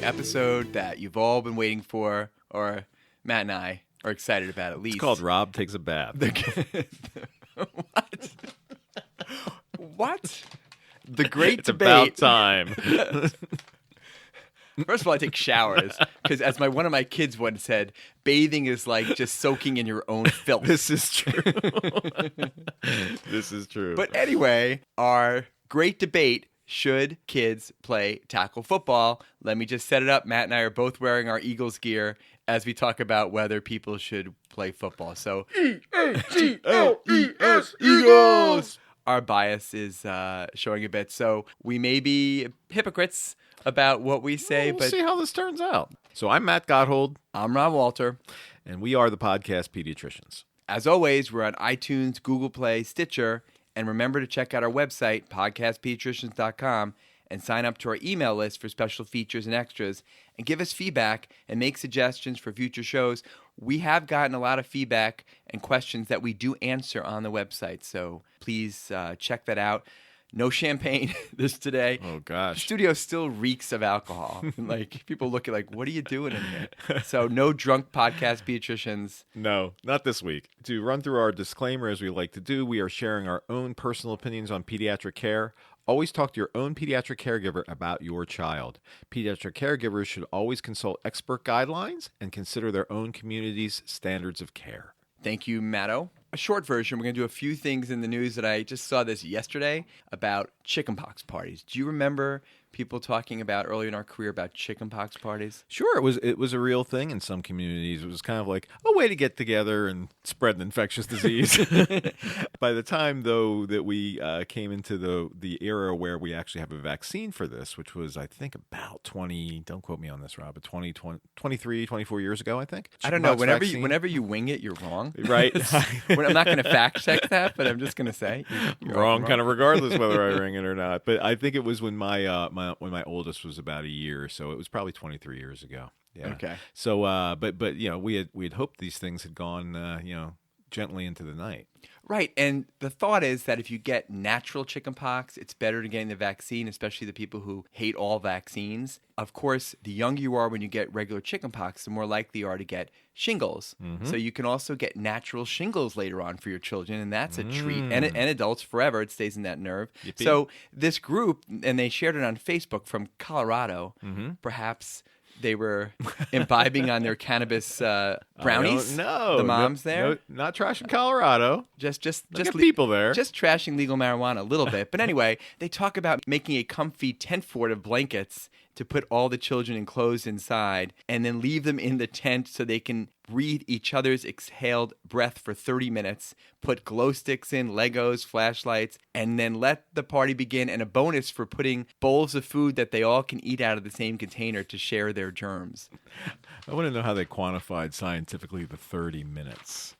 episode that you've all been waiting for, or Matt and I are excited about at least. It's called Rob Takes a Bath. What? What? The great It's debate. about time. First of all, I take showers because, as one of my kids once said, bathing is like just soaking in your own filth. This is true. This is true. But anyway, our great debate: should kids play tackle football? Let me just set it up. Matt and I are both wearing our Eagles gear as we talk about whether people should play football. So, E-A-G-L-E-S, Eagles! Our bias is showing a bit. So we may be hypocrites about what we say, we'll but see how this turns out. So I'm Matt Gotthold. I'm Ron Walter. And we are the Podcast Pediatricians. As always, we're on iTunes, Google Play, Stitcher, and remember to check out our website, podcastpediatricians.com, and sign up to our email list for special features and extras, and give us feedback and make suggestions for future shows. We have gotten a lot of feedback and questions that we do answer on the website, so please check that out. No champagne this today. Oh, gosh. The studio still reeks of alcohol. Like, people look at what are you doing in here? So no drunk podcast pediatricians. No, not this week. To run through our disclaimer as we like to do, we are sharing our own personal opinions on pediatric care. Always talk to your own pediatric caregiver about your child. Pediatric caregivers should always consult expert guidelines and consider their own community's standards of care. Thank you, Matto. A short version, we're going to do a few things in the news that I just saw this yesterday about chickenpox parties. Do you remember people talking about earlier in our career about chickenpox parties? Sure, it was a real thing in some communities. It was kind of like a way to get together and spread an infectious disease. By the time, though, that we came into the era where we actually have a vaccine for this, which was, I think, about 20, don't quote me on this, Rob, but 23, 24 years ago, I think. I don't know. Whenever you wing it, you're wrong. Right. I'm not going to fact check that, but I'm just going to say. You're wrong kind of regardless whether I ring it or not. But I think it was when my oldest was about a year, so it was probably 23 years ago. Yeah. Okay. So, but we had hoped these things had gone, gently into the night. Right, and the thought is that if you get natural chickenpox, it's better than getting the vaccine, especially the people who hate all vaccines. Of course, the younger you are when you get regular chickenpox, the more likely you are to get shingles. Mm-hmm. So you can also get natural shingles later on for your children, and that's a treat. And adults forever, it stays in that nerve. Yippee. So this group, and they shared it on Facebook from Colorado, perhaps they were imbibing on their cannabis brownies. No, the moms there. No, not trashing Colorado. Just people there. Just trashing legal marijuana a little bit. But anyway, they talk about making a comfy tent fort of blankets to put all the children enclosed inside and then leave them in the tent so they can breathe each other's exhaled breath for 30 minutes, put glow sticks in, Legos, flashlights, and then let the party begin. And a bonus for putting bowls of food that they all can eat out of the same container to share their germs. I want to know how they quantified scientifically the 30 minutes.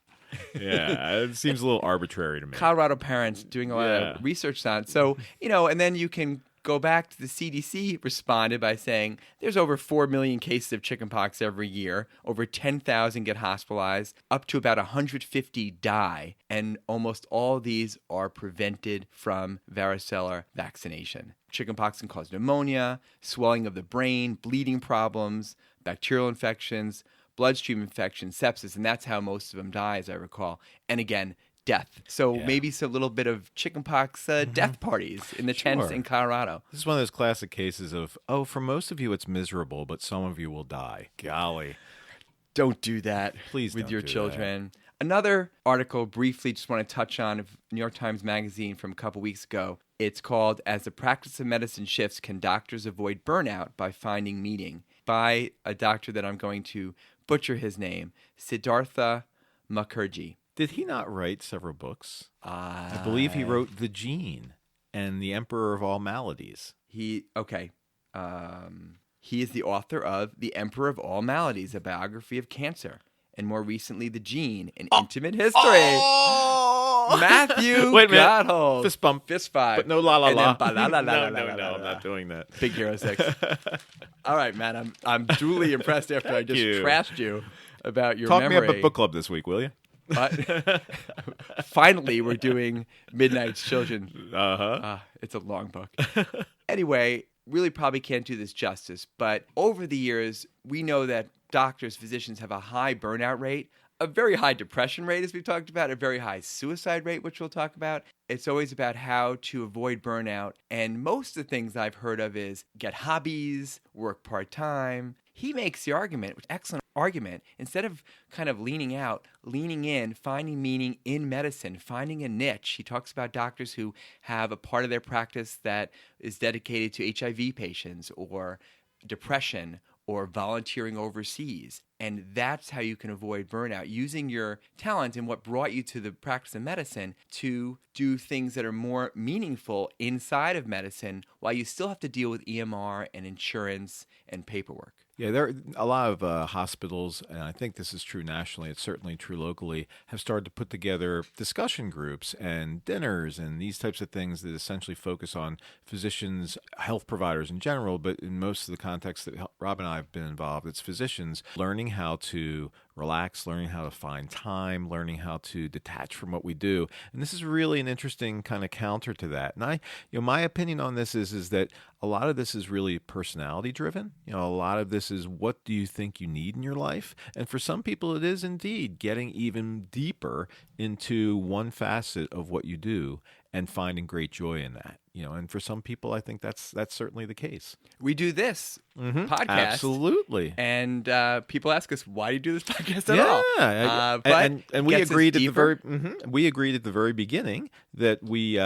Yeah, it seems a little arbitrary to me. Colorado parents doing a lot of research on it. So, and then you can go back to the CDC responded by saying there's over 4 million cases of chickenpox every year. Over 10,000 get hospitalized. Up to about 150 die. And almost all of these are prevented from varicella vaccination. Chickenpox can cause pneumonia, swelling of the brain, bleeding problems, bacterial infections, bloodstream infections, sepsis, and that's how most of them die, as I recall. And again, death. So maybe it's a little bit of chickenpox death parties in the tents in Colorado. This is one of those classic cases of, for most of you it's miserable, but some of you will die. Golly. Don't do that with your children. Another article, briefly, just want to touch on, of New York Times Magazine from a couple weeks ago. It's called, "As the Practice of Medicine Shifts, Can Doctors Avoid Burnout by Finding Meaning?" by a doctor that I'm going to butcher his name, Siddhartha Mukherjee. Did he not write several books? I believe he wrote The Gene and The Emperor of All Maladies. He is the author of The Emperor of All Maladies, a biography of cancer, and more recently, The Gene, an intimate history. Matthew Gotthold. Fist bump. Fist five. But no la la la. No, I'm not doing that. Big Hero 6. All right, Matt, I'm duly impressed after I just trashed you about your memory. Talk me up at book club this week, will you? Finally, we're doing Midnight's Children. Uh-huh. It's a long book. Anyway, really probably can't do this justice, but over the years, we know that doctors, physicians have a high burnout rate, a very high depression rate, as we've talked about, a very high suicide rate, which we'll talk about. It's always about how to avoid burnout. And most of the things I've heard of is get hobbies, work part-time. He makes the argument, which excellent argument, instead of kind of leaning out, leaning in, finding meaning in medicine, finding a niche. He talks about doctors who have a part of their practice that is dedicated to HIV patients or depression or volunteering overseas. And that's how you can avoid burnout, using your talent and what brought you to the practice of medicine to do things that are more meaningful inside of medicine while you still have to deal with EMR and insurance and paperwork. Yeah, there are a lot of hospitals, and I think this is true nationally, it's certainly true locally, have started to put together discussion groups and dinners and these types of things that essentially focus on physicians, health providers in general, but in most of the context that Rob and I have been involved, it's physicians learning how to relax, learning how to find time, learning how to detach from what we do. And this is really an interesting kind of counter to that. And my opinion on this is that a lot of this is really personality driven. A lot of this is what do you think you need in your life? And for some people, it is indeed getting even deeper into one facet of what you do and finding great joy in that. And for some people, I think that's certainly the case. We do this podcast. Absolutely. And people ask us, why do you do this podcast at all? Yeah. And we agreed at the very beginning that we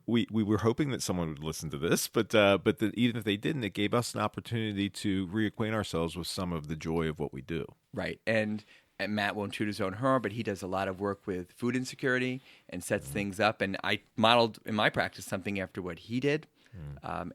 were hoping that someone would listen to this, but that even if they didn't, it gave us an opportunity to reacquaint ourselves with some of the joy of what we do. Right. And Matt won't toot his own horn, but he does a lot of work with food insecurity and sets things up. And I modeled in my practice something after what he did.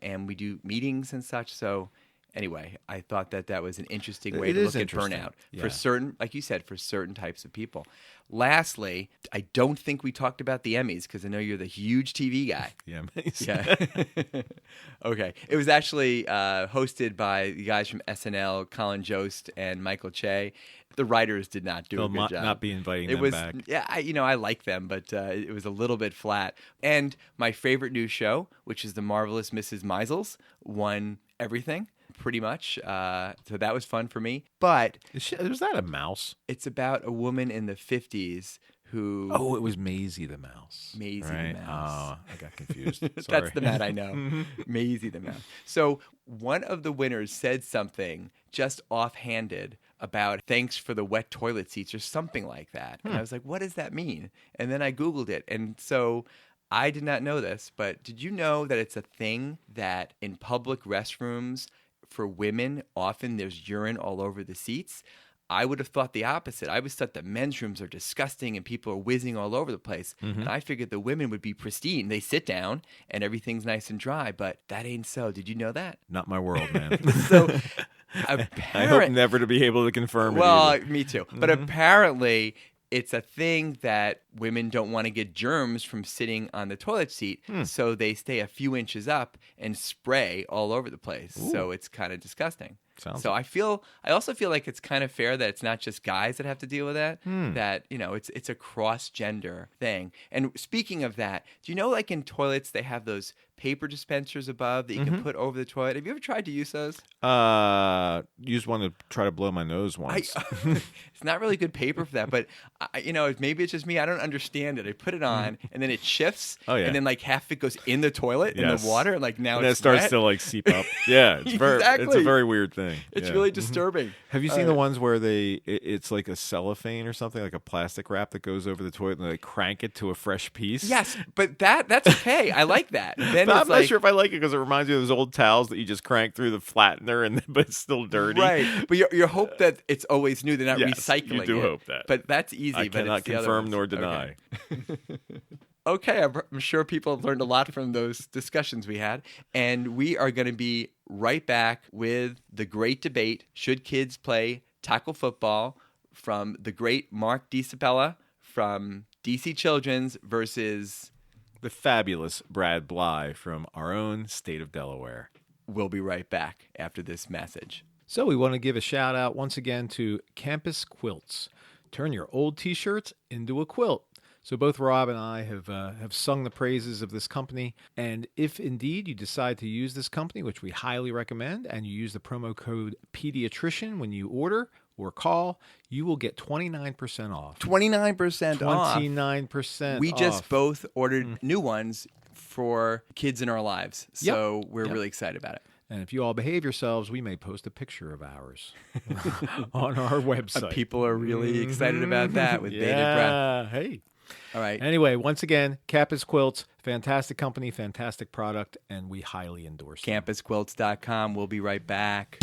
And we do meetings and such. So anyway, I thought that was an interesting way to look at burnout for certain, like you said, for certain types of people. Lastly, I don't think we talked about the Emmys because I know you're the huge TV guy. The Emmys. Yeah. Okay. It was actually hosted by the guys from SNL, Colin Jost and Michael Che. The writers did not do a good job. Not be inviting them back. Yeah, I like them, but it was a little bit flat. And my favorite new show, which is The Marvelous Mrs. Maisel, won everything. Pretty much. So that was fun for me. But was that a mouse? It's about a woman in the 50s who... Oh, it was Maisy the mouse. Maisy the mouse. Oh, I got confused. Sorry. That's the Matt I know. Maisy the mouse. So one of the winners said something just offhanded about thanks for the wet toilet seats or something like that. And I was like, what does that mean? And then I Googled it. And so... I did not know this, but did you know that it's a thing that in public restrooms for women, often there's urine all over the seats? I would have thought the opposite. I always thought the men's rooms are disgusting and people are whizzing all over the place. And I figured the women would be pristine. They sit down and everything's nice and dry, but that ain't so. Did you know that? Not my world, man. So I hope never to be able to confirm it. Well, me too. But apparently... it's a thing that women don't want to get germs from sitting on the toilet seat, so they stay a few inches up and spray all over the place. Ooh. So it's kind of disgusting. I also feel like it's kind of fair that it's not just guys that have to deal with that. That it's a cross-gender thing. And speaking of that, do you know like in toilets they have those paper dispensers above that you can put over the toilet? Have you ever tried to use those? Used one to try to blow my nose once. It's not really good paper for that, but maybe it's just me. I don't understand it. I put it on, and then it shifts, and then like half of it goes in the toilet in the water, and like now and it's it starts wet. to like seep up. Yeah, it's it's a very weird thing. It's really disturbing. Have you seen the ones where it's like a cellophane or something, like a plastic wrap that goes over the toilet, and they crank it to a fresh piece? Yes, but that's okay. I like that. Then I'm not sure if I like it because it reminds me of those old towels that you just crank through the flattener, but it's still dirty. Right, but you hope that it's always new. They're not recycling it. You do hope that. But that's easy. I cannot confirm nor deny. Okay, I'm sure people have learned a lot from those discussions we had. And we are going to be right back with the great debate, should kids play tackle football, from the great Mark DiSapella from DC Children's versus... the fabulous Brad Bly from our own state of Delaware. We'll be right back after this message. So we want to give a shout out once again to Campus Quilts. Turn your old t-shirts into a quilt. So both Rob and I have sung the praises of this company. And if indeed you decide to use this company, which we highly recommend, and you use the promo code Pediatrician when you order or call, you will get 29% off. 29% off. 29% We just off. both ordered new ones for kids in our lives. So we're really excited about it. And if you all behave yourselves, we may post a picture of ours on our website. People are really excited about that with bated breath. Hey. All right. Anyway, once again, Campus Quilts, fantastic company, fantastic product, and we highly endorse them. CampusQuilts.com. We'll be right back.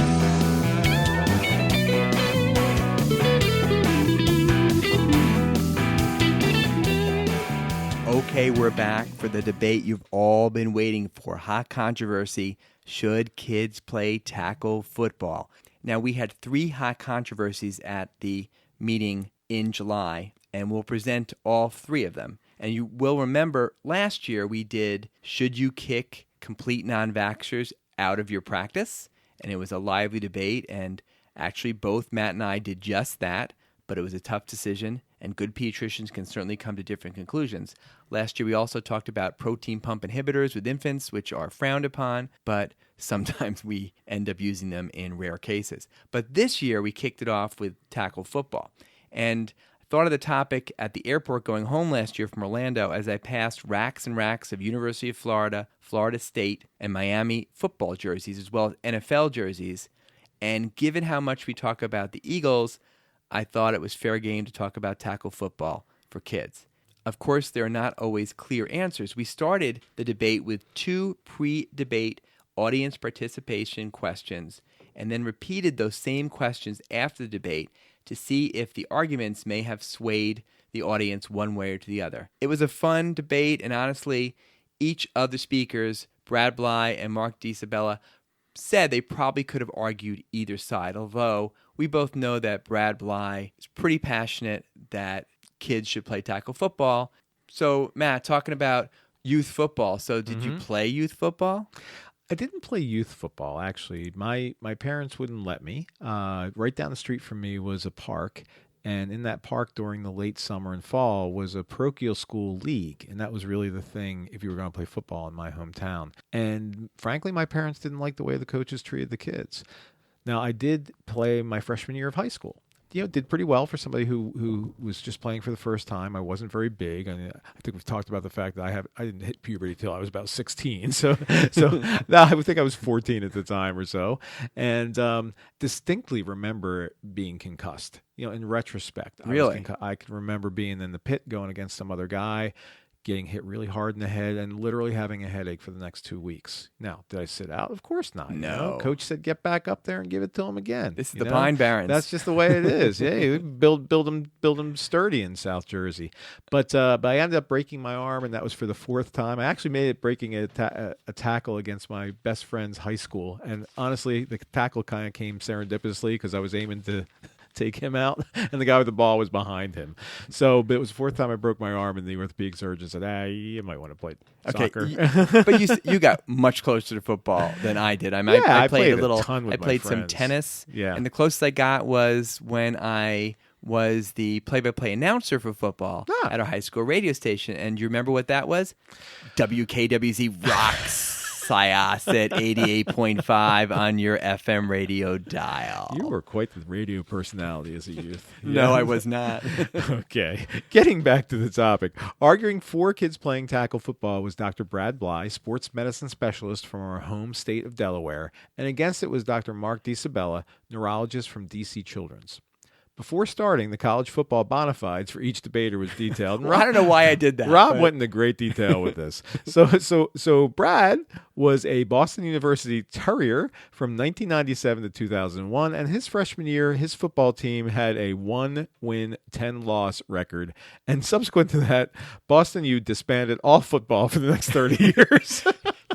Okay, we're back for the debate you've all been waiting for. Hot controversy. Should kids play tackle football? Now, we had 3 hot controversies at the meeting in July, and we'll present all 3 of them. And you will remember last year we did, should you kick complete non-vaxxers out of your practice? And it was a lively debate, and actually both Matt and I did just that, but it was a tough decision, and good pediatricians can certainly come to different conclusions. Last year, we also talked about protein pump inhibitors with infants, which are frowned upon, but sometimes we end up using them in rare cases. But this year, we kicked it off with tackle football. And I thought of the topic at the airport going home last year from Orlando as I passed racks and racks of University of Florida, Florida State, and Miami football jerseys, as well as NFL jerseys. And given how much we talk about the Eagles, I thought it was fair game to talk about tackle football for kids. Of course, there are not always clear answers. We started the debate with 2 pre-debate audience participation questions and then repeated those same questions after the debate to see if the arguments may have swayed the audience one way or to the other. It was a fun debate, and honestly, each of the speakers, Brad Bly and Mark DiSabella, said they probably could have argued either side, although we both know that Brad Bly is pretty passionate that kids should play tackle football. So, Matt, talking about youth football. So, did you play youth football? I didn't play youth football, actually. My parents wouldn't let me. Right down the street from me was a park, and in that park during the late summer and fall was a parochial school league, and that was really the thing if you were going to play football in my hometown. And frankly, my parents didn't like the way the coaches treated the kids. Now, I did play my freshman year of high school. Did pretty well for somebody who was just playing for the first time. I wasn't very big. I think we've talked about the fact that I didn't hit puberty till I was about 16. So I would think I was 14 at the time or so, and distinctly remember being concussed. In retrospect, really, I can remember being in the pit going against some other guy, getting hit really hard in the head, and literally having a headache for the next 2 weeks. Now, did I sit out? Of course not. No. Coach said, get back up there and give it to him again. This is the Pine Barrens. That's just the way it is. Yeah, build them sturdy in South Jersey. But I ended up breaking my arm, and that was for the 4th time. I actually made it breaking a tackle against my best friend's high school. And honestly, the tackle kind of came serendipitously because I was aiming to take him out, and the guy with the ball was behind him. So, but it was the 4th time I broke my arm, and the orthopedic surgeon said, you might want to play soccer. But you got much closer to football than I did. I played a little. I played some tennis, and the closest I got was when I was the play-by-play announcer for football at our high school radio station. And you remember what that was? WKWZ Rocks. Syosset 88.5 on your FM radio dial. You were quite the radio personality as a youth. No, I was not. Okay. Getting back to the topic. Arguing for kids playing tackle football was Dr. Brad Bly, sports medicine specialist from our home state of Delaware, and against it was Dr. Mark DiSabella, neurologist from DC Children's. Before starting, the college football bona-fides for each debater was detailed. I don't know why I did that. Rob went into great detail with this. So Brad was a Boston University Terrier from 1997 to 2001, and his freshman year, his football team had a 1-win, 10-loss record. And subsequent to that, Boston U disbanded all football for the next 30 years.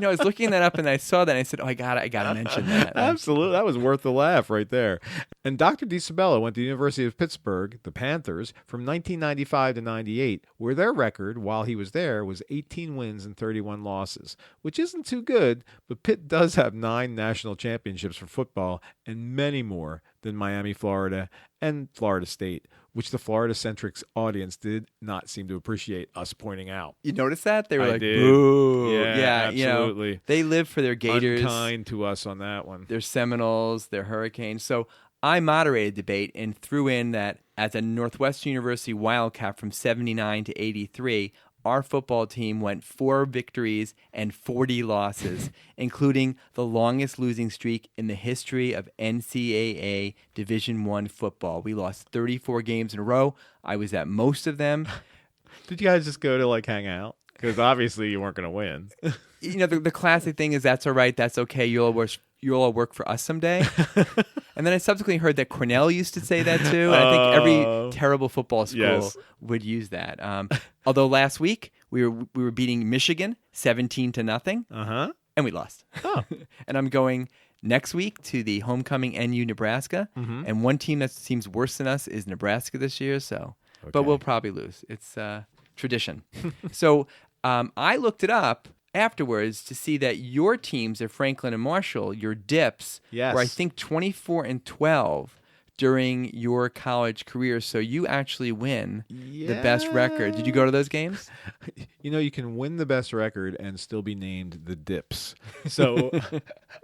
I was looking that up, and I saw that, and I said, I gotta mention that. Absolutely. That was worth the laugh right there. And Dr. DiSabella went to the University of Pittsburgh, the Panthers, from 1995 to 98, where their record while he was there was 18 wins and 31 losses, which isn't too good, but Pitt does have 9 national championships for football and many more than Miami, Florida, and Florida State, which the Florida-centric audience did not seem to appreciate us pointing out. You notice that? They were like, did. boo. Yeah, You absolutely. know, they live for their Gators. Unkind to us on that one. Their Seminoles, their Hurricanes. So I moderated debate and threw in that as a Northwestern University Wildcat from 79 to 83, our football team went 4 victories and 40 losses, including the longest losing streak in the history of NCAA Division I football. We lost 34 games in a row. I was at most of them. Did you guys just go to like hang out? Because obviously you weren't going to win. You know, the classic thing is that's all right, that's okay, you'll all work for us someday. And then I subsequently heard that Cornell used to say that too. I think every terrible football school would use that. Although last week we were beating Michigan 17-0, and we lost. Oh. And I'm going next week to the homecoming NU Nebraska, and one team that seems worse than us is Nebraska this year. So, but we'll probably lose. It's tradition. So I looked it up afterwards to see that your teams at Franklin and Marshall, your Dips, were I think 24-12 during your college career. So you actually win the best record. Did you go to those games? You know, you can win the best record and still be named the Dips. So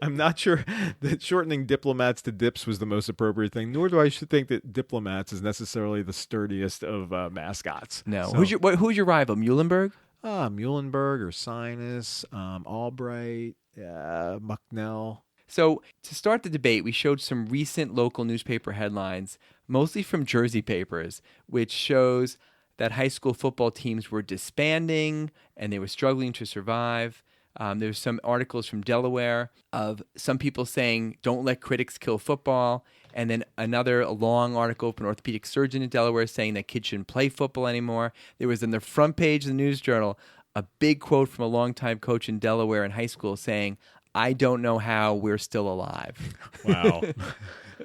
I'm not sure that shortening diplomats to Dips was the most appropriate thing, nor do I think that diplomats is necessarily the sturdiest of mascots. No. So, who's your rival, Muhlenberg? Muhlenberg or Sinus, Albright, Mucknell. So to start the debate, we showed some recent local newspaper headlines, mostly from Jersey papers, which shows that high school football teams were disbanding and they were struggling to survive. There's some articles from Delaware of some people saying, don't let critics kill football. And then a long article from an orthopedic surgeon in Delaware saying that kids shouldn't play football anymore. There was in the front page of the News Journal a big quote from a longtime coach in Delaware in high school saying, I don't know how we're still alive. Wow.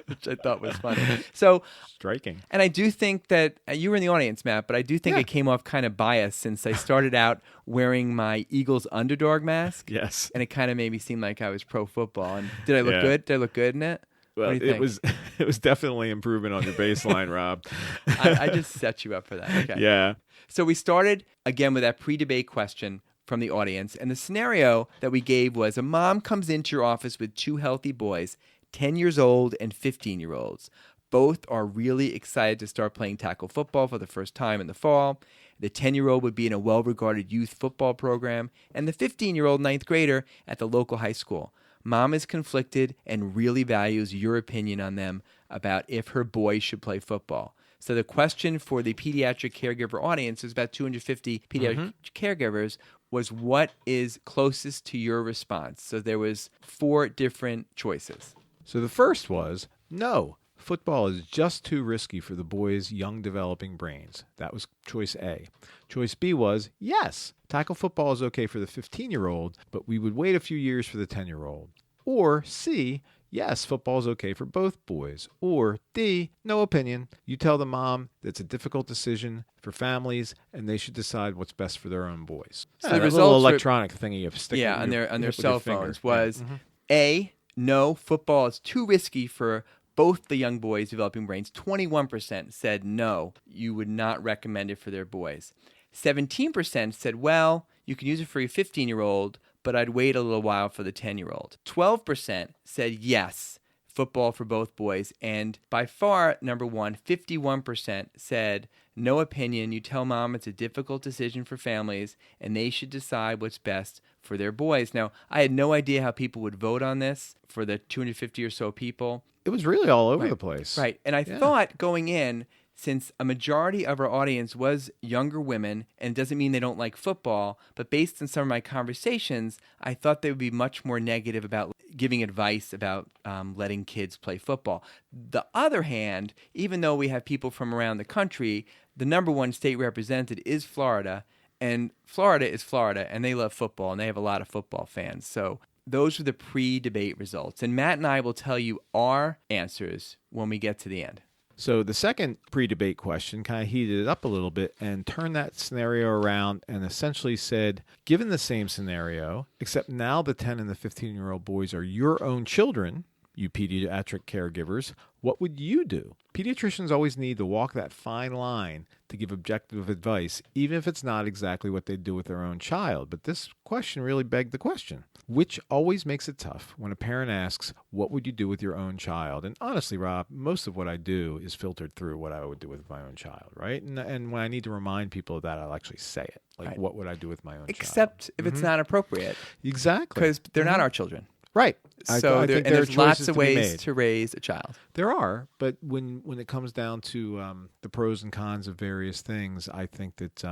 Which I thought was funny. So striking. And I do think that you were in the audience, Matt, but I do think I came off kind of biased since I started out wearing my Eagles underdog mask. Yes. And it kind of made me seem like I was pro football. And did I look good? Did I look good in it? Well, it was definitely improvement on your baseline, Rob. I just set you up for that. Okay. Yeah. So we started again with that pre-debate question from the audience. And the scenario that we gave was a mom comes into your office with 2 healthy boys, 10 years old and 15-year-olds. Both are really excited to start playing tackle football for the first time in the fall. The 10-year-old would be in a well-regarded youth football program, and the 15-year-old ninth grader at the local high school. Mom is conflicted and really values your opinion on them about if her boy should play football. So the question for the pediatric caregiver audience, is about 250 pediatric caregivers, was what is closest to your response? So there was 4 different choices. So the first was, no, football is just too risky for the boys' young developing brains. That was choice A. Choice B was, yes, tackle football is okay for the 15-year-old, but we would wait a few years for the 10-year-old. Or C, yes, football is okay for both boys. Or D, no opinion. You tell the mom that it's a difficult decision for families and they should decide what's best for their own boys. So the results little electronic thingy you stick on their cell phones was Mm-hmm. A, no, football is too risky for both the young boys' developing brains. 21% said no, you would not recommend it for their boys. 17% said, well, you can use it for your 15-year-old, but I'd wait a little while for the 10-year-old. 12% said yes, football for both boys. And by far, number one, 51% said no opinion. You tell mom it's a difficult decision for families, and they should decide what's best for their boys. Now, I had no idea how people would vote on this for the 250 or so people. It was really all over the place. Right. And I thought going in, since a majority of our audience was younger women, and it doesn't mean they don't like football, but based on some of my conversations, I thought they would be much more negative about giving advice about letting kids play football. The other hand, even though we have people from around the country, the number one state represented is Florida, and Florida is Florida, and they love football, and they have a lot of football fans. So Those were the pre-debate results. And Matt and I will tell you our answers when we get to the end. So the second pre-debate question kind of heated it up a little bit and turned that scenario around and essentially said, given the same scenario, except now the 10 and the 15-year-old boys are your own children, you pediatric caregivers, what would you do? Pediatricians always need to walk that fine line to give objective advice, even if it's not exactly what they'd do with their own child. But this question really begged the question, which always makes it tough when a parent asks, what would you do with your own child? And honestly, Rob, most of what I do is filtered through what I would do with my own child, right? And when I need to remind people of that, I'll actually say it. Like, right. What would I do with my own child? Except if it's not appropriate. Exactly. Because they're not our children. Right. So I think there's lots of ways to raise a child. There are, but when it comes down to the pros and cons of various things, I think that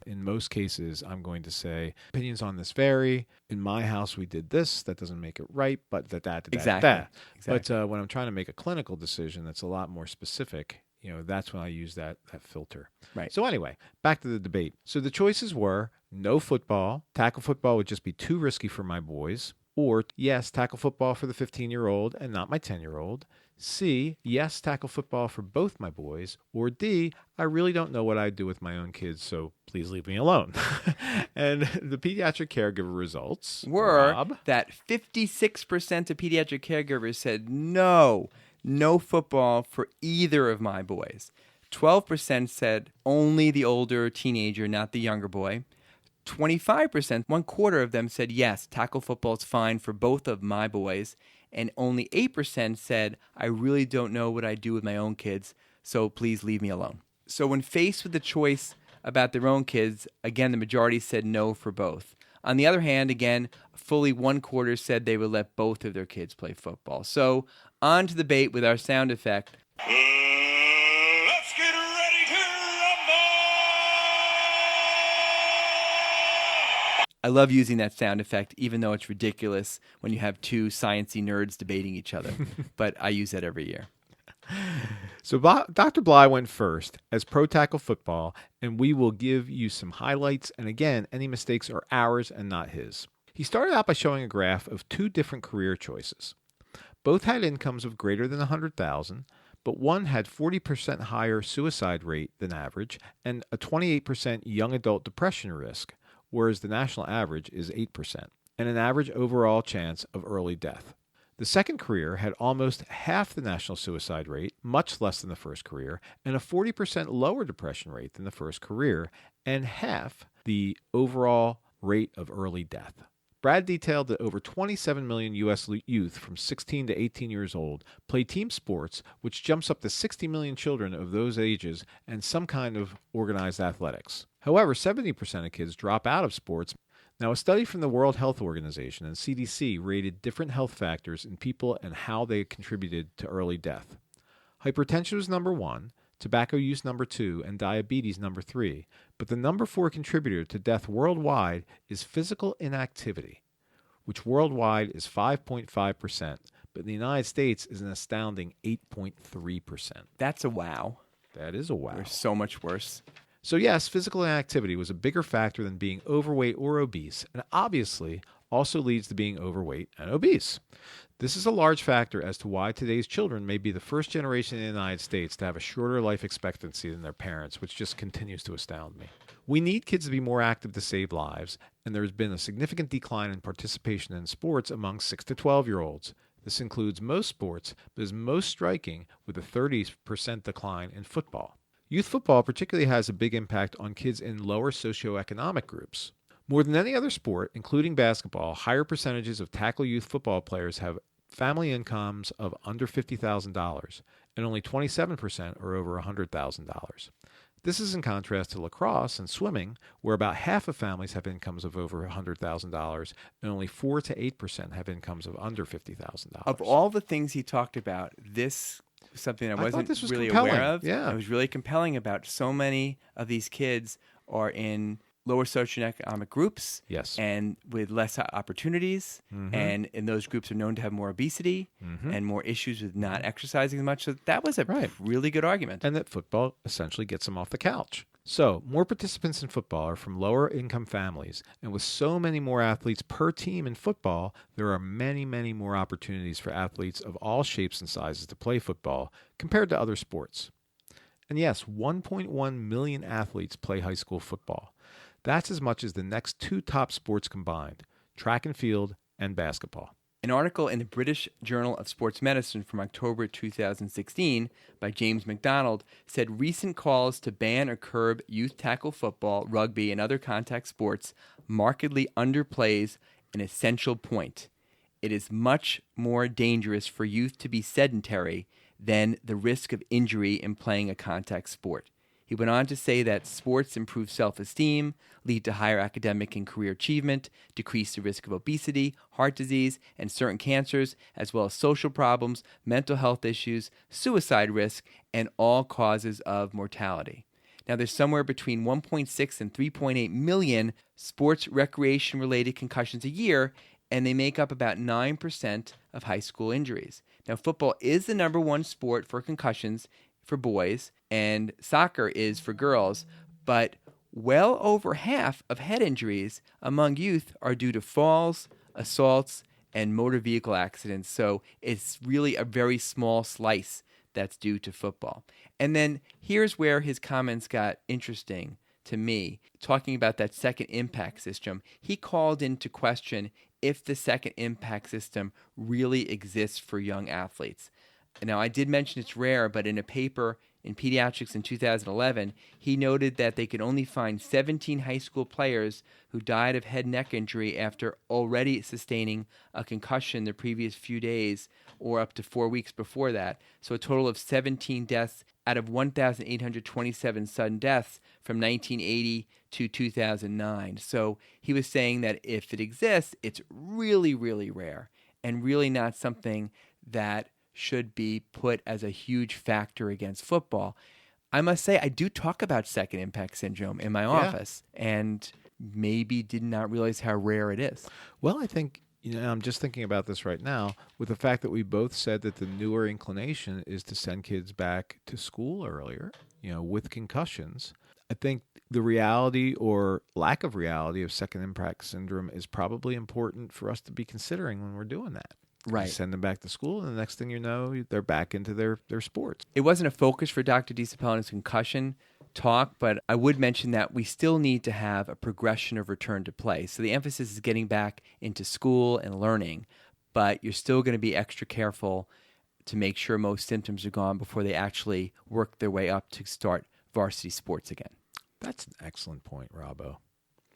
in most cases, I'm going to say opinions on this vary. In my house, we did this. That doesn't make it right, but Exactly. But when I'm trying to make a clinical decision that's a lot more specific, that's when I use that filter. Right. So anyway, back to the debate. So the choices were no football. Tackle football would just be too risky for my boys. Or, yes, tackle football for the 15-year-old and not my 10-year-old. C, yes, tackle football for both my boys. Or D, I really don't know what I'd do with my own kids, so please leave me alone. And the pediatric caregiver results were Rob, that 56% of pediatric caregivers said no football for either of my boys. 12% said only the older teenager, not the younger boy. 25%, 1/4 of them said yes, tackle football is fine for both of my boys. And only 8% said, I really don't know what I do with my own kids, so please leave me alone. So when faced with the choice about their own kids, again, the majority said no for both. On the other hand, again, fully 1/4 said they would let both of their kids play football. So on to the debate with our sound effect. Let's get ready to rumble! I love using that sound effect, even though it's ridiculous when you have two sciencey nerds debating each other. But I use that every year. So Dr. Bly went first as pro tackle football, and we will give you some highlights. And again, any mistakes are ours and not his. He started out by showing a graph of two different career choices. Both had incomes of greater than $100,000, but one had 40% higher suicide rate than average and a 28% young adult depression risk, whereas the national average is 8%, and an average overall chance of early death. The second career had almost half the national suicide rate, much less than the first career, and a 40% lower depression rate than the first career, and half the overall rate of early death. Brad detailed that over 27 million U.S. youth from 16 to 18 years old play team sports, which jumps up to 60 million children of those ages and some kind of organized athletics. However, 70% of kids drop out of sports. Now, a study from the World Health Organization and CDC rated different health factors in people and how they contributed to early death. Hypertension was number 1, tobacco use number 2, and diabetes number 3. But the number 4 contributor to death worldwide is physical inactivity, which worldwide is 5.5%, but in the United States is an astounding 8.3%. That's a wow. That is a wow. We're so much worse. So yes, physical inactivity was a bigger factor than being overweight or obese, and obviously also leads to being overweight and obese. This is a large factor as to why today's children may be the first generation in the United States to have a shorter life expectancy than their parents, which just continues to astound me. We need kids to be more active to save lives, and there has been a significant decline in participation in sports among 6 to 12-year-olds. This includes most sports, but is most striking with a 30% decline in football. Youth football particularly has a big impact on kids in lower socioeconomic groups. More than any other sport, including basketball, higher percentages of tackle youth football players have family incomes of under $50,000, and only 27% are over $100,000. This is in contrast to lacrosse and swimming, where about half of families have incomes of over $100,000, and only 4 to 8% have incomes of under $50,000. Of all the things he talked about, this something I wasn't really compelling. aware of. Yeah. It was really compelling about so many of these kids are in lower socioeconomic groups, yes, and with less opportunities, and in those groups are known to have more obesity and more issues with not exercising as much. So that was a really good argument. And that football essentially gets them off the couch. So, more participants in football are from lower income families, and with so many more athletes per team in football, there are many, many more opportunities for athletes of all shapes and sizes to play football compared to other sports. And yes, 1.1 million athletes play high school football. That's as much as the next two top sports combined, track and field and basketball. An article in the British Journal of Sports Medicine from October 2016 by James MacDonald said recent calls to ban or curb youth tackle football, rugby, and other contact sports markedly underplays an essential point. It is much more dangerous for youth to be sedentary than the risk of injury in playing a contact sport. He went on to say that sports improve self-esteem, lead to higher academic and career achievement, decrease the risk of obesity, heart disease, and certain cancers, as well as social problems, mental health issues, suicide risk, and all causes of mortality. Now, there's somewhere between 1.6 and 3.8 million sports recreation-related concussions a year, and they make up about 9% of high school injuries. Now, football is the number one sport for concussions for boys, and soccer is for girls, but well over half of head injuries among youth are due to falls, assaults, and motor vehicle accidents. So it's really a very small slice that's due to football. And then here's where his comments got interesting to me, talking about that second impact system. He called into question if the second impact system really exists for young athletes. Now, I did mention it's rare, but in a paper in Pediatrics in 2011, he noted that they could only find 17 high school players who died of head and neck injury after already sustaining a concussion the previous few days or up to 4 weeks before that. So a total of 17 deaths out of 1,827 sudden deaths from 1980 to 2009. So he was saying that if it exists, it's really, really rare and really not something that should be put as a huge factor against football. I must say, I do talk about second impact syndrome in my office and maybe did not realize how rare it is. Well, I think, I'm just thinking about this right now with the fact that we both said that the newer inclination is to send kids back to school earlier, with concussions. I think the reality or lack of reality of second impact syndrome is probably important for us to be considering when we're doing that. Right. You send them back to school, and the next thing you know, they're back into their sports. It wasn't a focus for Dr. DeCipel in his concussion talk, but I would mention that we still need to have a progression of return to play. So the emphasis is getting back into school and learning, but you're still going to be extra careful to make sure most symptoms are gone before they actually work their way up to start varsity sports again. That's an excellent point, Robbo.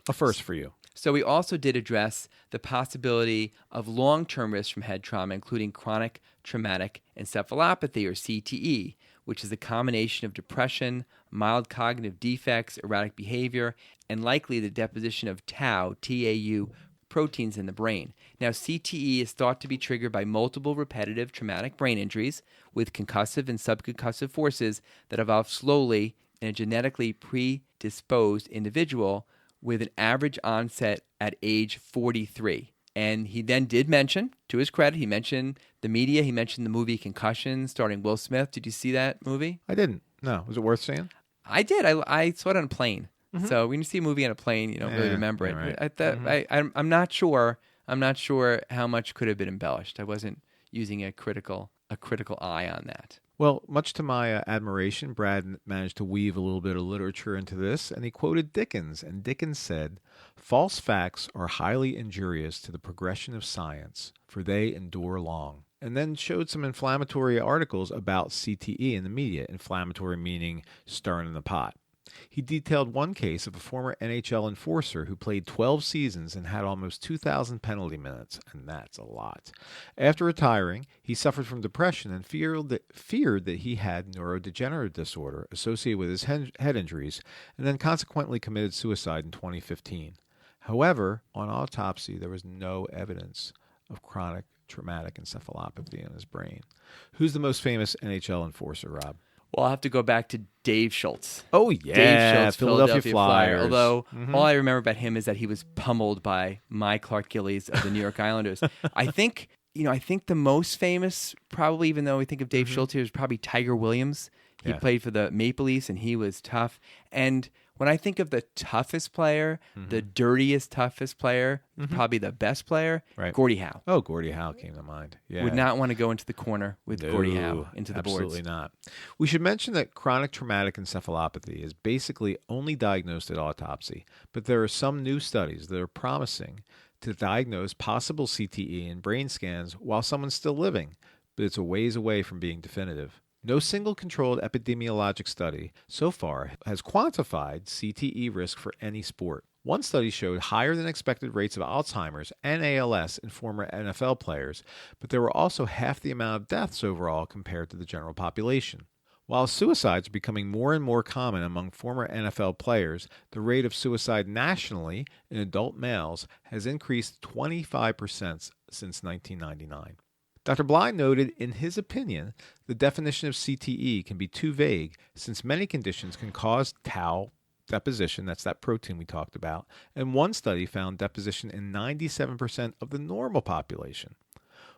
A first for you. So we also did address the possibility of long-term risks from head trauma, including chronic traumatic encephalopathy, or CTE, which is a combination of depression, mild cognitive defects, erratic behavior, and likely the deposition of tau, T-A-U, proteins in the brain. Now, CTE is thought to be triggered by multiple repetitive traumatic brain injuries with concussive and subconcussive forces that evolve slowly in a genetically predisposed individual with an average onset at age 43. And he then did mention, to his credit, he mentioned the media. He mentioned the movie Concussion starring Will Smith. Did you see that movie? I didn't. No. Was it worth seeing? I did. I saw it on a plane. Mm-hmm. So when you see a movie on a plane, you don't really remember it. Right. I thought, I'm not sure. I'm not sure how much could have been embellished. I wasn't using a critical eye on that. Well, much to my admiration, Brad managed to weave a little bit of literature into this, and he quoted Dickens. And Dickens said, "False facts are highly injurious to the progression of science, for they endure long." And then showed some inflammatory articles about CTE in the media, inflammatory meaning stirring in the pot. He detailed one case of a former NHL enforcer who played 12 seasons and had almost 2,000 penalty minutes, and that's a lot. After retiring, he suffered from depression and feared that he had neurodegenerative disorder associated with his head injuries, and then consequently committed suicide in 2015. However, on autopsy, there was no evidence of chronic traumatic encephalopathy in his brain. Who's the most famous NHL enforcer, Rob? Well, I'll have to go back to Dave Schultz. Oh, yeah. Dave Schultz, Philadelphia Flyer. Flyers. Although, all I remember about him is that he was pummeled by my Clark Gillies of the New York Islanders. I think the most famous, probably, even though we think of Dave Schultz here, is probably Tiger Williams. He Yeah. played for the Maple Leafs, and he was tough. And when I think of the toughest player, the dirtiest, toughest player, probably the best player, Right. Gordie Howe. Oh, Gordie Howe came to mind. Yeah. Would not want to go into the corner with Gordie Howe into the absolutely boards. not. We should mention that chronic traumatic encephalopathy is basically only diagnosed at autopsy, but there are some new studies that are promising to diagnose possible CTE in brain scans while someone's still living, but it's a ways away from being definitive. No single controlled epidemiologic study so far has quantified CTE risk for any sport. One study showed higher than expected rates of Alzheimer's and ALS in former NFL players, but there were also half the amount of deaths overall compared to the general population. While suicides are becoming more and more common among former NFL players, the rate of suicide nationally in adult males has increased 25% since 1999. Dr. Bly noted in his opinion the definition of CTE can be too vague since many conditions can cause tau deposition, that's that protein we talked about, and one study found deposition in 97% of the normal population.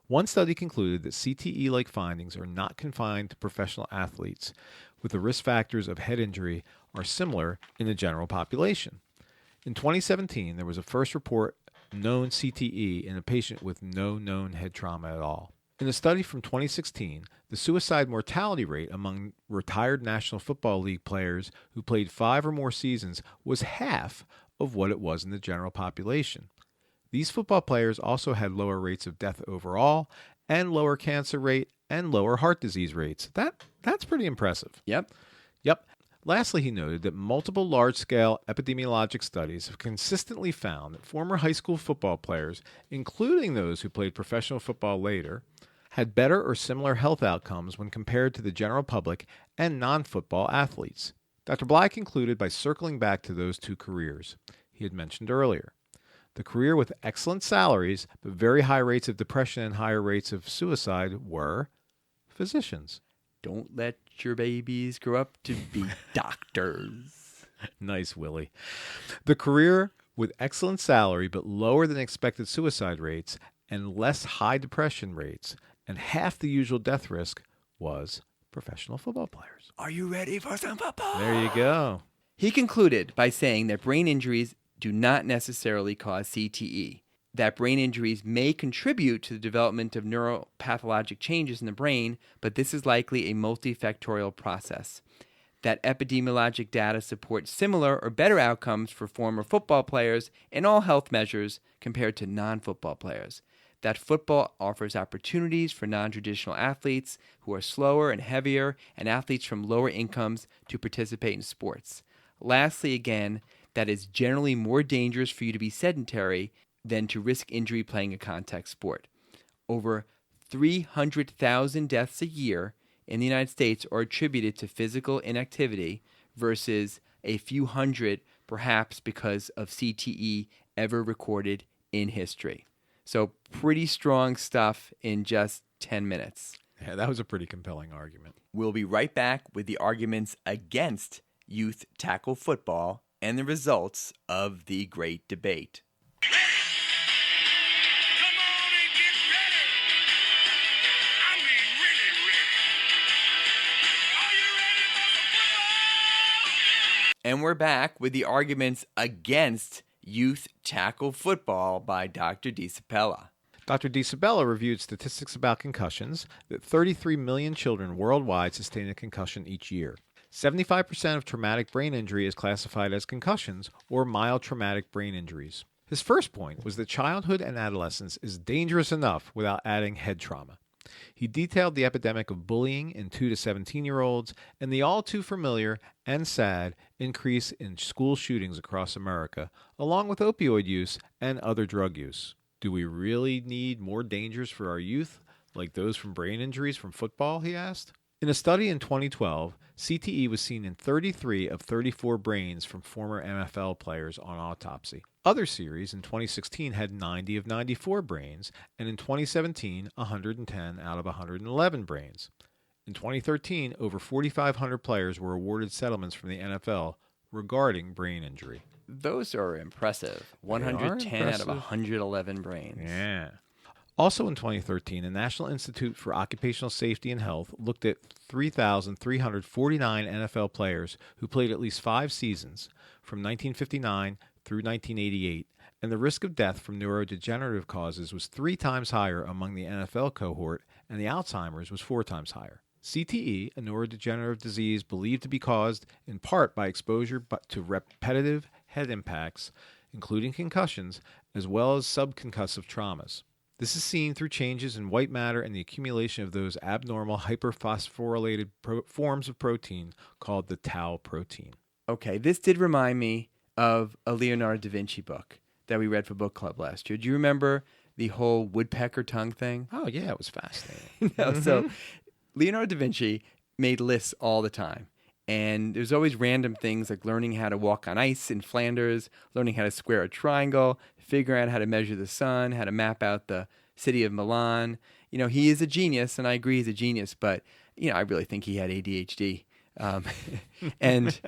One study concluded that CTE-like findings are not confined to professional athletes, with the risk factors of head injury are similar in the general population. In 2017, there was a first report known CTE in a patient with no known head trauma at all. In a study from 2016, the suicide mortality rate among retired National Football League players who played 5 or more seasons was half of what it was in the general population. These football players also had lower rates of death overall and lower cancer rate and lower heart disease rates. That's pretty impressive. Yep. Lastly, he noted that multiple large-scale epidemiologic studies have consistently found that former high school football players, including those who played professional football later, had better or similar health outcomes when compared to the general public and non-football athletes. Dr. Bly concluded by circling back to those two careers he had mentioned earlier. The career with excellent salaries but very high rates of depression and higher rates of suicide were physicians. Don't let your babies grow up to be doctors. Nice, Willie. The career with excellent salary but lower than expected suicide rates and less high depression rates and half the usual death risk was professional football players. Are you ready for some football? There you go. He concluded by saying that brain injuries do not necessarily cause CTE, that brain injuries may contribute to the development of neuropathologic changes in the brain, but this is likely a multifactorial process, that epidemiologic data support similar or better outcomes for former football players in all health measures compared to non-football players, that football offers opportunities for non-traditional athletes who are slower and heavier and athletes from lower incomes to participate in sports. Lastly, again, that it's generally more dangerous for you to be sedentary than to risk injury playing a contact sport. Over 300,000 deaths a year in the United States are attributed to physical inactivity versus a few hundred, perhaps because of CTE ever recorded in history. So pretty strong stuff in just 10 minutes. Yeah, that was a pretty compelling argument. We'll be right back with the arguments against youth tackle football and the results of the great debate. Come on and get ready. I mean, really ready. Are you ready for some football? And we're back with the arguments against youth tackle football by Dr. DiSapella. Dr. DiSabella reviewed statistics about concussions that 33 million children worldwide sustain a concussion each year. 75% of traumatic brain injury is classified as concussions or mild traumatic brain injuries. His first point was that childhood and adolescence is dangerous enough without adding head trauma. He detailed the epidemic of bullying in 2 to 17-year-olds and the all too familiar and sad increase in school shootings across America, along with opioid use and other drug use. Do we really need more dangers for our youth, like those from brain injuries from football, he asked? In a study in 2012, CTE was seen in 33 of 34 brains from former NFL players on autopsy. Other series in 2016 had 90 of 94 brains, and in 2017, 110 out of 111 brains. In 2013, over 4,500 players were awarded settlements from the NFL regarding brain injury. Those are impressive. 110 out of 111 brains. Yeah. Also in 2013, the National Institute for Occupational Safety and Health looked at 3,349 NFL players who played at least 5 seasons from 1959 through 1988, and the risk of death from neurodegenerative causes was 3 times higher among the NFL cohort, and the Alzheimer's was 4 times higher. CTE, a neurodegenerative disease believed to be caused in part by exposure to repetitive head impacts, including concussions, as well as subconcussive traumas. This is seen through changes in white matter and the accumulation of those abnormal hyperphosphorylated forms of protein called the tau protein. Okay, this did remind me of a Leonardo da Vinci book that we read for book club last year. Do you remember the whole Woodpecker Tongue thing? Oh, yeah, it was fascinating. So Leonardo da Vinci made lists all the time. And there's always random things like learning how to walk on ice in Flanders, learning how to square a triangle, figuring out how to measure the sun, how to map out the city of Milan. You know, he is a genius, and I agree he's a genius, but, you know, I really think he had ADHD. And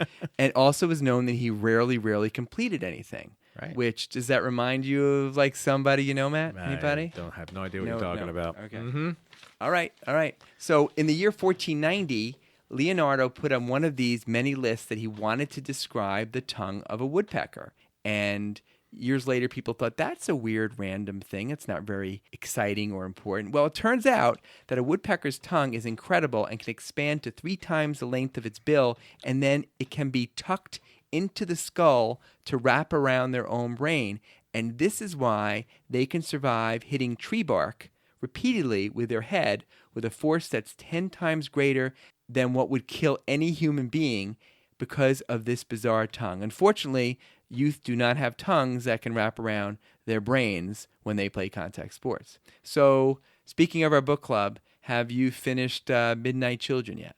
also was known that he rarely completed anything. Right. Which, does that remind you of like somebody you know, Matt? Anybody? I don't have no idea what you're talking about. Okay. All right. So in the year 1490, Leonardo put on one of these many lists that he wanted to describe the tongue of a woodpecker. And years later, people thought that's a weird random thing. It's not very exciting or important. Well, it turns out that a woodpecker's tongue is incredible and can expand to 3 times the length of its bill, and then it can be tucked into the skull to wrap around their own brain. And this is why they can survive hitting tree bark repeatedly with their head with a force that's 10 times greater than what would kill any human being because of this bizarre tongue. Unfortunately, youth do not have tongues that can wrap around their brains when they play contact sports. So, speaking of our book club, have you finished Midnight Children yet?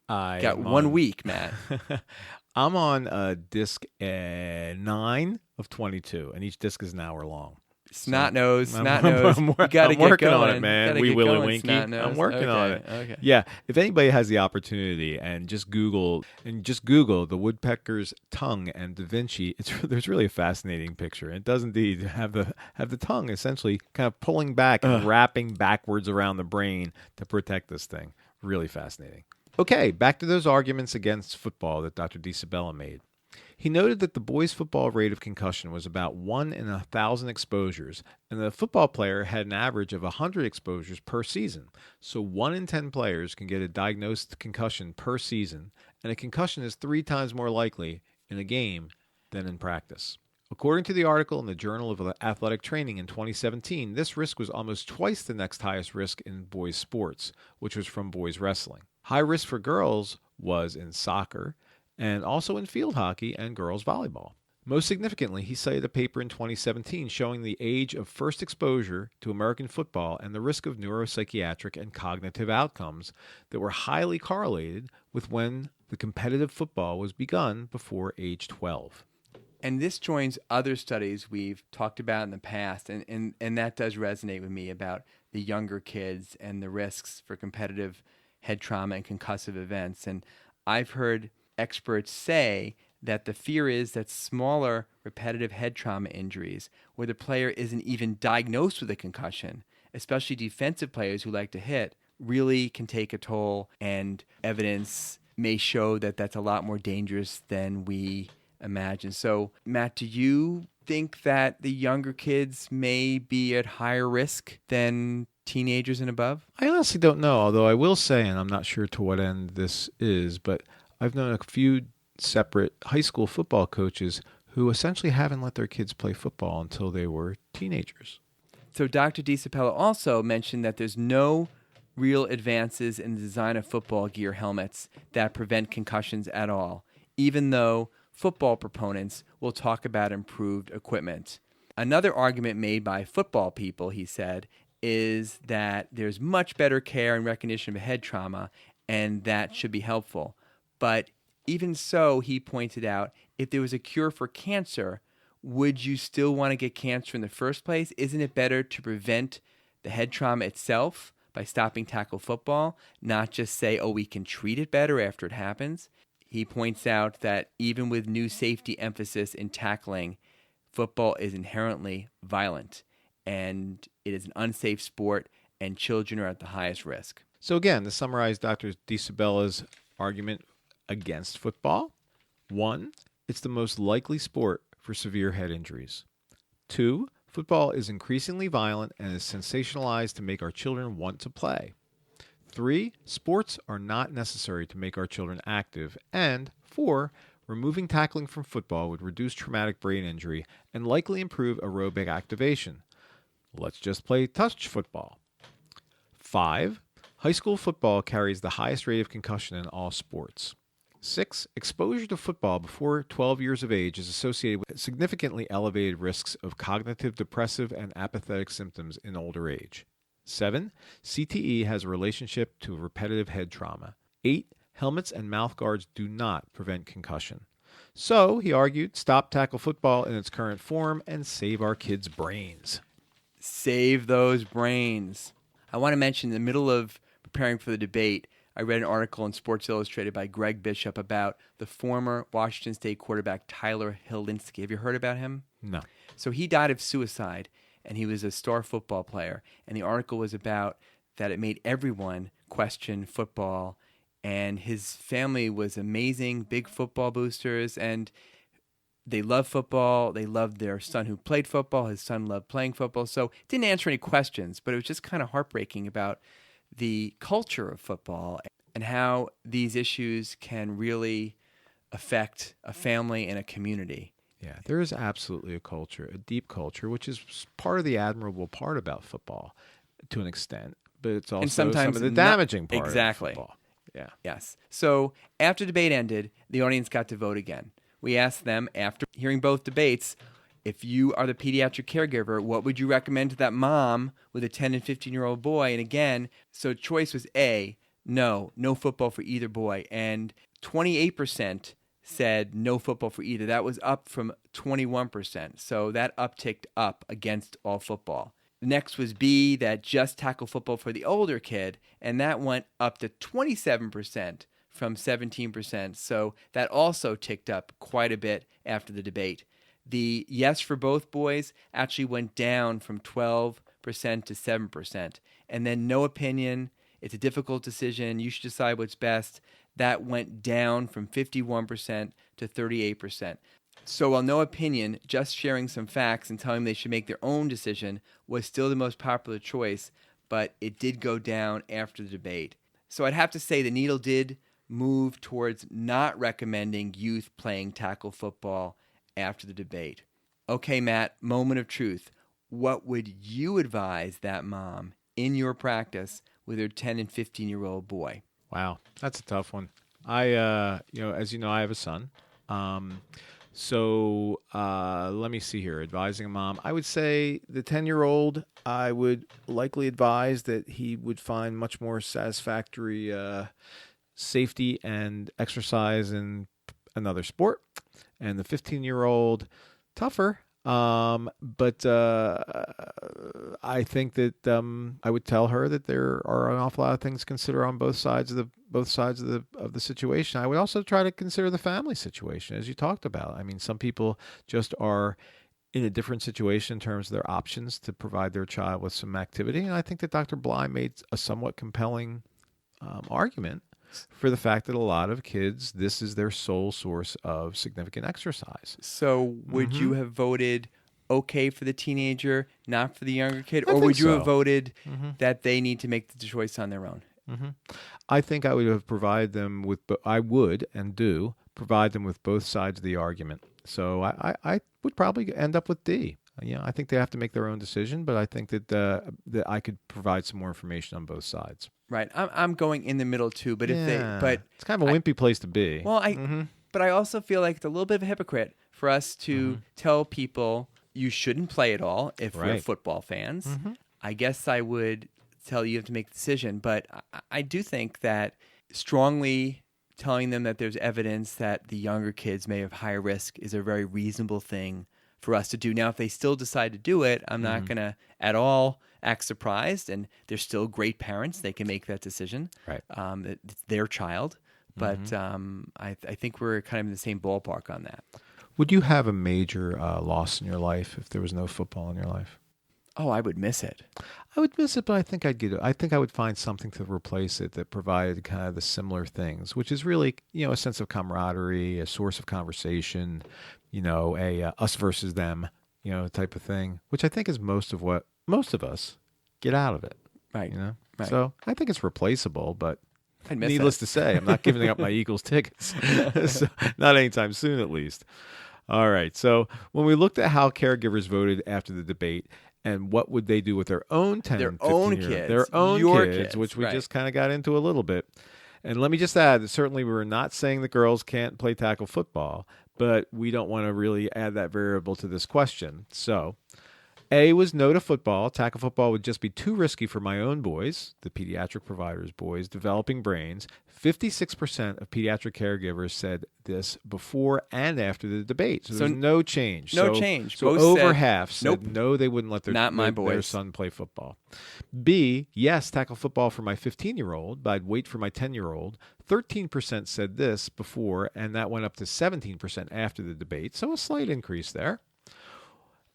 I got 1 week, Matt. I'm on disc 9 of 22, and each disc is an hour long. Snot nose. You got to get working going. on it, man. Wee Willie Winky. I'm working on it. Okay. Yeah, if anybody has the opportunity and just Google the woodpecker's tongue and Da Vinci, there's really a fascinating picture. It does indeed have the tongue essentially kind of pulling back and wrapping backwards around the brain to protect this thing. Really fascinating. Okay, back to those arguments against football that Dr. DiSabella made. He noted that the boys' football rate of concussion was about 1 in 1,000 exposures, and the football player had an average of 100 exposures per season. So 1 in 10 players can get a diagnosed concussion per season, and a concussion is 3 times more likely in a game than in practice. According to the article in the Journal of Athletic Training in 2017, this risk was almost twice the next highest risk in boys' sports, which was from boys' wrestling. High risk for girls was in soccer, and also in field hockey and girls volleyball. Most significantly, he cited a paper in 2017 showing the age of first exposure to American football and the risk of neuropsychiatric and cognitive outcomes that were highly correlated with when the competitive football was begun before age 12. And this joins other studies we've talked about in the past, and that does resonate with me about the younger kids and the risks for competitive head trauma and concussive events. And I've heard experts say that the fear is that smaller repetitive head trauma injuries where the player isn't even diagnosed with a concussion, especially defensive players who like to hit, really can take a toll, and evidence may show that that's a lot more dangerous than we imagine. So, Matt, do you think that the younger kids may be at higher risk than teenagers and above? I honestly don't know, although I will say, and I'm not sure to what end this is, but I've known a few separate high school football coaches who essentially haven't let their kids play football until they were teenagers. So Dr. DiSabella also mentioned that there's no real advances in the design of football gear helmets that prevent concussions at all, even though football proponents will talk about improved equipment. Another argument made by football people, he said, is that there's much better care and recognition of head trauma, and that should be helpful. But even so, he pointed out, if there was a cure for cancer, would you still want to get cancer in the first place? Isn't it better to prevent the head trauma itself by stopping tackle football, not just say, oh, we can treat it better after it happens? He points out that even with new safety emphasis in tackling, football is inherently violent. and it is an unsafe sport, and children are at the highest risk. So again, to summarize Dr. DiSabella's argument against football: 1, it's the most likely sport for severe head injuries. 2, football is increasingly violent and is sensationalized to make our children want to play. 3, sports are not necessary to make our children active. And 4, removing tackling from football would reduce traumatic brain injury and likely improve aerobic activation. Let's just play touch football. 5, high school football carries the highest rate of concussion in all sports. 6, exposure to football before 12 years of age is associated with significantly elevated risks of cognitive, depressive, and apathetic symptoms in older age. 7, CTE has a relationship to repetitive head trauma. 8, helmets and mouth guards do not prevent concussion. So, he argued, stop tackle football in its current form and save our kids' brains. Save those brains. I want to mention in the middle of preparing for the debate, I read an article in Sports Illustrated by Greg Bishop about the former Washington State quarterback Tyler Hilinski. Have you heard about him? No. So he died of suicide, and he was a star football player. And the article was about that it made everyone question football. And his family was amazing, big football boosters, and they loved football. They loved their son who played football. His son loved playing football. So it didn't answer any questions, but it was just kind of heartbreaking about the culture of football and how these issues can really affect a family and a community. Yeah, there is absolutely a culture, a deep culture, which is part of the admirable part about football to an extent, but it's also sometimes some of the damaging part exactly. of football. Yeah. Yes. So after debate ended, the audience got to vote again. We asked them, after hearing both debates, if you are the pediatric caregiver, what would you recommend to that mom with a 10 and 15-year-old boy? And again, so choice was A, no football for either boy. And 28% said no football for either. That was up from 21%. So that upticked up against all football. Next was B, that just tackle football for the older kid. And that went up to 27% from 17%. So that also ticked up quite a bit after the debate. The yes for both boys actually went down from 12% to 7%. And then no opinion, it's a difficult decision, you should decide what's best, that went down from 51% to 38%. So while no opinion, just sharing some facts and telling them they should make their own decision was still the most popular choice, but it did go down after the debate. So I'd have to say the needle did move towards not recommending youth playing tackle football after the debate. Okay, Matt, moment of truth. What would you advise that mom in your practice with her 10 and 15-year-old boy? Wow, that's a tough one. As you know, I have a son. So let me see here. Advising a mom, I would say the 10-year-old, I would likely advise that he would find much more satisfactory safety and exercise in another sport. And the 15-year-old, tougher. But I think that I would tell her that there are an awful lot of things to consider on both sides of the situation. I would also try to consider the family situation, as you talked about. I mean, some people just are in a different situation in terms of their options to provide their child with some activity. And I think that Dr. Bly made a somewhat compelling argument for the fact that a lot of kids, this is their sole source of significant exercise. So would you have voted okay for the teenager, not for the younger kid? I or think would you so. have voted that they need to make the choice on their own? I think I would have provided them with, I would and do provide them with both sides of the argument. So I would probably end up with D. I think they have to make their own decision, but I think that I could provide some more information on both sides. Right. I'm going in the middle too, but it's kind of a wimpy place to be. Well, but I also feel like it's a little bit of a hypocrite for us to tell people you shouldn't play at all if we're football fans. I guess I would tell you have to make the decision, but I do think that strongly telling them that there's evidence that the younger kids may have higher risk is a very reasonable thing for us to do. Now, if they still decide to do it, I'm not going to at all act surprised, and they're still great parents. They can make that decision. Right. It's their child, but I think we're kind of in the same ballpark on that. Would you have a major loss in your life if there was no football in your life? Oh, I would miss it. I would miss it, but I think I'd get it. I think I would find something to replace it that provided kind of the similar things, which is really, a sense of camaraderie, a source of conversation, a us versus them, type of thing, which I think is most of what most of us get out of it. Right. Right. So I think it's replaceable, but I'd miss needless it. to say, I'm not giving up my Eagles tickets. So, not anytime soon, at least. All right. So when we looked at how caregivers voted after the debate and what would they do with their own 10, Their 15 own year kids. their own Your kids, kids, which we right. just kind of got into a little bit. And let me just add that certainly we're not saying that girls can't play tackle football, but we don't want to really add that variable to this question. So A was no to football. Tackle football would just be too risky for my own boys, the pediatric providers' boys, developing brains. 56% of pediatric caregivers said this before and after the debate. So there's no change. No change. So Both over said, half said nope, no, they wouldn't let not my their boys. son play football. B, yes, tackle football for my 15-year-old, but I'd wait for my 10-year-old. 13% said this before, and that went up to 17% after the debate. So a slight increase there.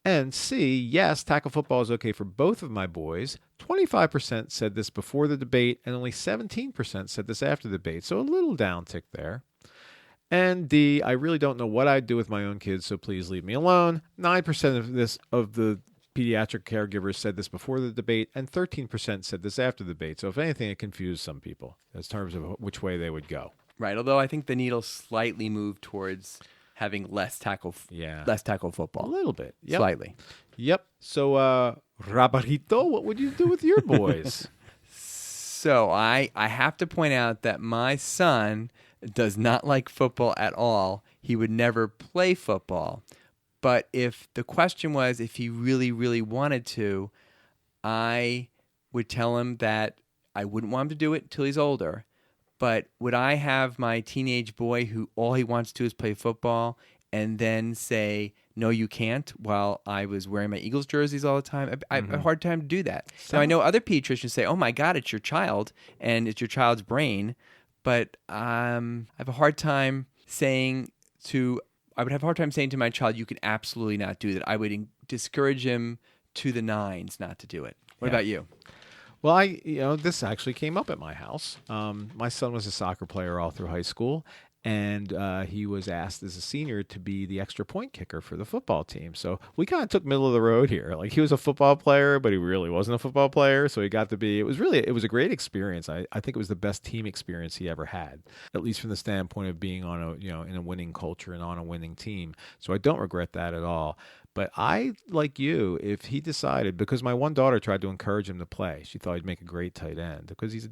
And C, yes, tackle football is okay for both of my boys. 25% said this before the debate, and only 17% said this after the debate. So a little downtick there. And D, I really don't know what I'd do with my own kids, so please leave me alone. 9% of the pediatric caregivers said this before the debate, and 13% said this after the debate. So if anything, it confused some people in terms of which way they would go. Right. Although I think the needle slightly moved towards having less tackle football. A little bit. Yep. Slightly. Yep. So, Rabarito, what would you do with your boys? So I have to point out that my son does not like football at all. He would never play football. But if the question was if he really, really wanted to, I would tell him that I wouldn't want him to do it until he's older. But would I have my teenage boy who all he wants to do is play football and then say, no, you can't, while I was wearing my Eagles jerseys all the time? I have a hard time to do that. Now, I know other pediatricians say, oh, my God, it's your child and it's your child's brain. But I have a hard time saying to my child, you can absolutely not do that. I would discourage him to the nines not to do it. What about you? Well, this actually came up at my house. My son was a soccer player all through high school, and he was asked as a senior to be the extra point kicker for the football team. So we kind of took middle of the road here. Like, he was a football player, but he really wasn't a football player. So he got to be. It was a great experience. I think it was the best team experience he ever had, at least from the standpoint of being on in a winning culture and on a winning team. So I don't regret that at all. But I, like you, if he decided, because my one daughter tried to encourage him to play, she thought he'd make a great tight end because he's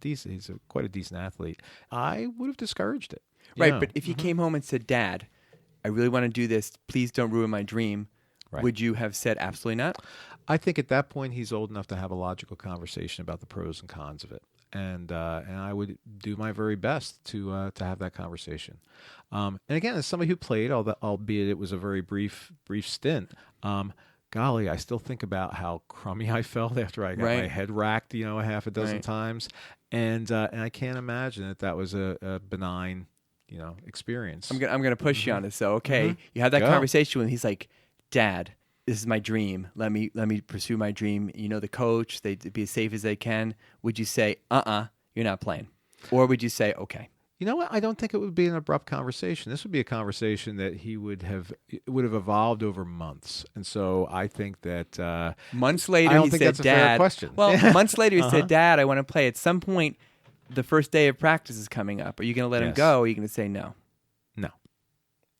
quite a decent athlete. I would have discouraged it. Right, but if he came home and said, Dad, I really want to do this. Please don't ruin my dream. Right. Would you have said absolutely not? I think at that point he's old enough to have a logical conversation about the pros and cons of it. And I would do my very best to have that conversation. And again, as somebody who played, albeit it was a very brief stint, golly, I still think about how crummy I felt after I got my head racked, a half a dozen times, and I can't imagine that was a benign, experience. I'm gonna push you on this. So you have that conversation with him. He's like, Dad, this is my dream. Let me pursue my dream. The coach, they be as safe as they can. Would you say, you're not playing? Or would you say, okay? You know what? I don't think it would be an abrupt conversation. This would be a conversation that it would have evolved over months. And so I think that months later, I don't he think said, that's a Dad, fair question. Well, months later, he said, Dad, I want to play. At some point, the first day of practice is coming up. Are you going to let him go? Or are you going to say no? No.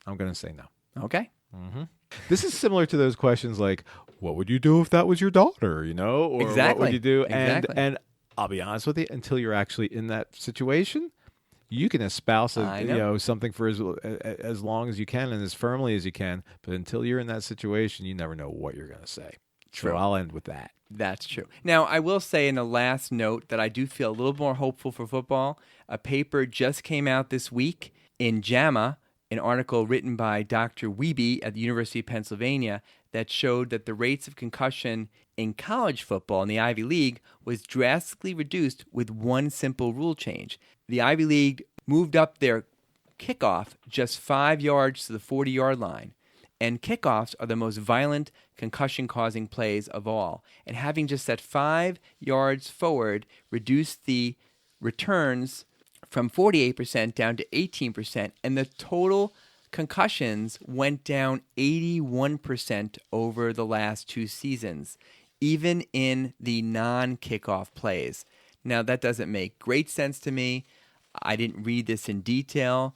I'm going to say no. Okay. Mm-hmm. This is similar to those questions like, what would you do if that was your daughter, Or exactly. what would you do? Exactly. And I'll be honest with you, until you're actually in that situation, you can espouse something for as long as you can and as firmly as you can. But until you're in that situation, you never know what you're going to say. True. So I'll end with that. That's true. Now, I will say in the last note that I do feel a little more hopeful for football. A paper just came out this week in JAMA, an article written by Dr. Wiebe at the University of Pennsylvania that showed that the rates of concussion in college football in the Ivy League was drastically reduced with one simple rule change. The Ivy League moved up their kickoff just 5 yards to the 40-yard line. And kickoffs are the most violent concussion-causing plays of all. And having just set 5 yards forward reduced the returns from 48% down to 18%, and the total concussions went down 81% over the last 2 seasons, even in the non-kickoff plays. Now, that doesn't make great sense to me. I didn't read this in detail.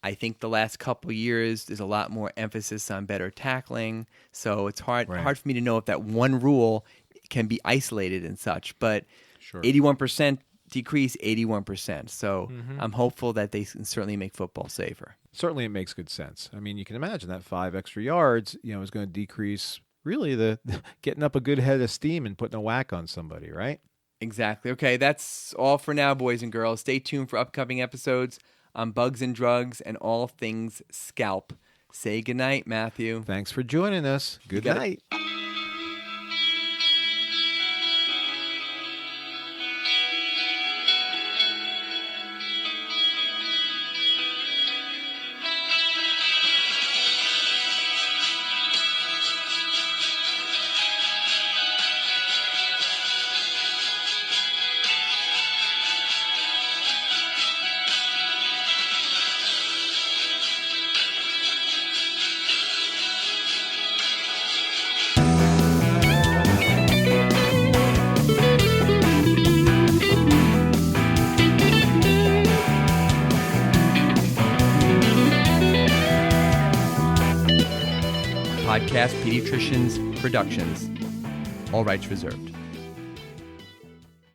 I think the last couple years, there's a lot more emphasis on better tackling, so it's hard for me to know if that one rule can be isolated and such, but 81% decrease, 81%. So I'm hopeful that they can certainly make football safer. Certainly, it makes good sense. I mean, you can imagine that 5 extra yards, is going to decrease really the getting up a good head of steam and putting a whack on somebody, right? Exactly. Okay, that's all for now, boys and girls. Stay tuned for upcoming episodes on bugs and drugs and all things scalp. Say goodnight, Matthew. Thanks for joining us. Good night. Podcast Pediatricians Productions. All rights reserved.